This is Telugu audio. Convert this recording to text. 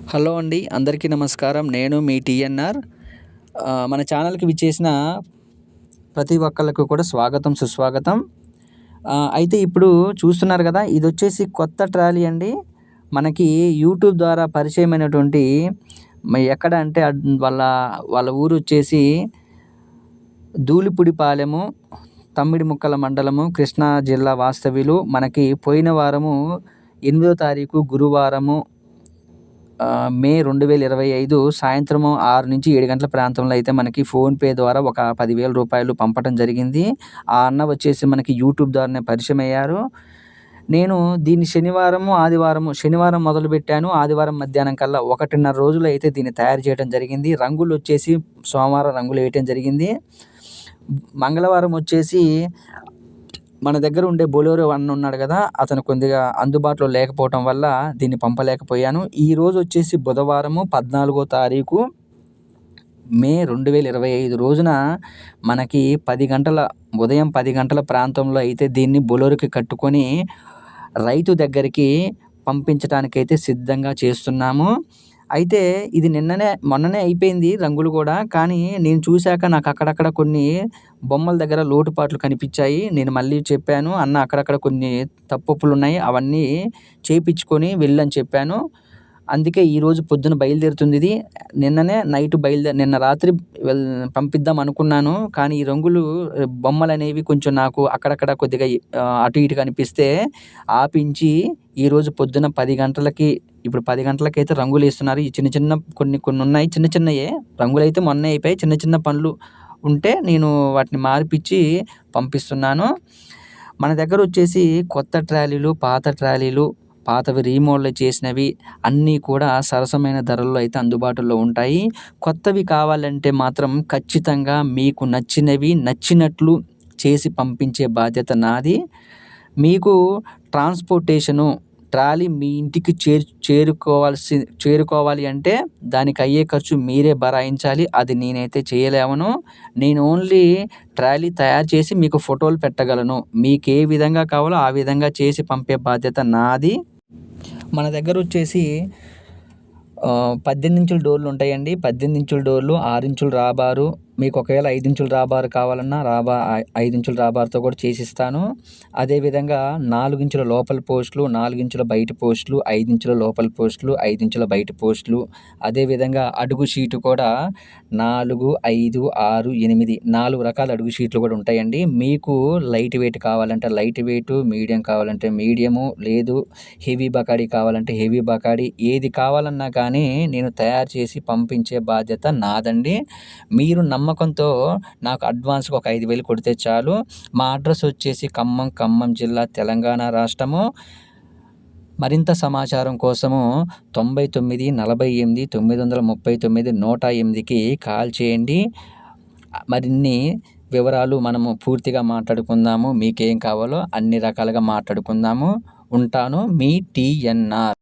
హలో అండి, అందరికీ నమస్కారం. నేను మీ టీఎన్ఆర్. మన ఛానల్‌కి విచ్చేసిన ప్రతి ఒక్కళ్ళకి కూడా స్వాగతం, సుస్వాగతం. అయితే ఇప్పుడు చూస్తున్నారు గదా! ఇదొచ్చేసి కొత్త ట్రాలీ అండి. మనకి యూట్యూబ్ ద్వారా పరిచయమైనటువంటి ఎక్కడ అంటే వాళ్ళ వాళ్ళ ఊరొచ్చేసి ధూళిపూడిపాలెము, తమ్మిడిముక్కల మండలము, కృష్ణా జిల్లా వాస్తవ్యులు. మనకి పోయిన వారము 8వ తారీఖు గురువారము మే 2025 సాయంత్రము 6-7 గంటల ప్రాంతంలో అయితే మనకి ఫోన్‌పే ద్వారా ఒక రూ. 10,000 పంపటం జరిగింది. ఆ అన్న వచ్చేసి మనకి యూట్యూబ్ ద్వారానే పరిచయమయ్యారు. నేను దీన్ని శనివారం మొదలుపెట్టాను. ఆదివారం మధ్యాహ్నం కల్లా 1:30 రోజుల్లో అయితే దీన్ని తయారు చేయడం జరిగింది. రంగులొచ్చేసి సోమవారం రంగులేయటం జరిగింది. మంగళవారం వచ్చేసి మన దగ్గర ఉండే బొలెరో అన్న ఉన్నాడు కదా! అతను కొద్దిగా అందుబాటులో లేకపోవటం వల్ల దీన్ని పంపలేకపోయాను. ఈరోజు వచ్చేసి బుధవారము 14వ తారీఖు మే 2025 రోజున మనకి ఉదయం 10 గంటల ప్రాంతంలో అయితే దీన్ని బొలెరోకి కట్టుకొని రైతు దగ్గరికి పంపించటానికైతే సిద్ధంగా చేస్తున్నాము. అయితే ఇది మొన్ననే అయిపోయింది రంగులు కూడా. కానీ నేను చూసాక నాకు అక్కడక్కడ కొన్ని బొమ్మల దగ్గర లోటుపాట్లు కనిపించాయి. నేను మళ్ళీ చెప్పాను, "అన్న అక్కడక్కడ కొన్ని తప్పొప్పులున్నాయి. అవన్నీ చేపించుకొని వెళ్ళని చెప్పాను. అందుకే ఈరోజు పొద్దున బయలుదేరుతుంది ఇది. నిన్న రాత్రి పంపిద్దాం అనుకున్నాను. కానీ ఈ రంగులు బొమ్మలనేవి కొంచెం నాకు అక్కడక్కడ కొద్దిగా అటు ఇటు కనిపిస్తే ఆపించి ఈరోజు పొద్దున 10 గంటలకి ఇప్పుడు 10 గంటలకైతే రంగులేస్తున్నారు. ఈ చిన్న చిన్న కొన్ని ఉన్నాయి. చిన్న చిన్నయే. రంగులైతే మొన్నే అయిపోయాయి. చిన్న చిన్న పనులు ఉంటే నేను వాటిని మార్పిచ్చి పంపిస్తున్నాను. మన దగ్గరొచ్చేసి కొత్త ట్రాలీలు, పాతవి రీమోడల్ చేసినవి అన్నీ కూడా సరసమైన ధరల్లో అయితే అందుబాటులో ఉంటాయి. కొత్తవి కావాలంటే మాత్రం ఖచ్చితంగా మీకు నచ్చినట్లు చేసి పంపించే బాధ్యత నాది. మీకు ట్రాలీ మీ ఇంటికి చేరుకోవాలి అంటే దానికి అయ్యే ఖర్చు మీరే భరాయించాలి. అది నేనైతే చేయలేను. నేను ఓన్లీ ట్రాలీ తయారు చేసి మీకు ఫోటోలు పెట్టగలను. మీకు ఏ విధంగా కావాలో ఆ విధంగా చేసి పంపే బాధ్యత నాది. మన దగ్గరొచ్చేసి 18 ఇంచుల డోర్లు ఉంటాయండి. 18 ఇంచుల డోర్లు, 6 ఇంచుల రాబారు. మీకు ఒకవేళ 5 ఇంచుల రాబారు కావాలన్నా 5 ఇంచుల రాబారుతో కూడా చేసిస్తాను. అదేవిధంగా 4 ఇంచుల లోపల పోస్టులు, 4 ఇంచుల బయట పోస్టులు, 5 ఇంచుల లోపల పోస్టులు, 5 ఇంచుల బయట పోస్టులు. అదేవిధంగా అడుగు షీటు కూడా 4, 5, 6, 8 4 రకాల అడుగు షీట్లు కూడా ఉంటాయండి. మీకు లైట్ వెయిట్ కావాలంటే లైట్ వెయిటు, మీడియం కావాలంటే మీడియము, లేదు హెవీ బకాడీ కావాలంటే హెవీ బకాడీ. ఏది కావాలన్నా కానీ నేను తయారు చేసి పంపించే బాధ్యత నాదండి. మీరు నమ్మకంతో నాకు అడ్వాన్స్‌గా ఒక 5,000 కొడితే చాలు. మా అడ్రస్ వచ్చేసి ఖమ్మం జిల్లా, తెలంగాణ రాష్ట్రము. మరింత సమాచారం కోసము 99 48 939 108కి కాల్ చేయండి. మరిన్ని వివరాలు మనము పూర్తిగా మాట్లాడుకుందాము. మీకేం కావాలో అన్ని రకాలుగా మాట్లాడుకుందాము. ఉంటాను. మీ టీఎన్ఆర్.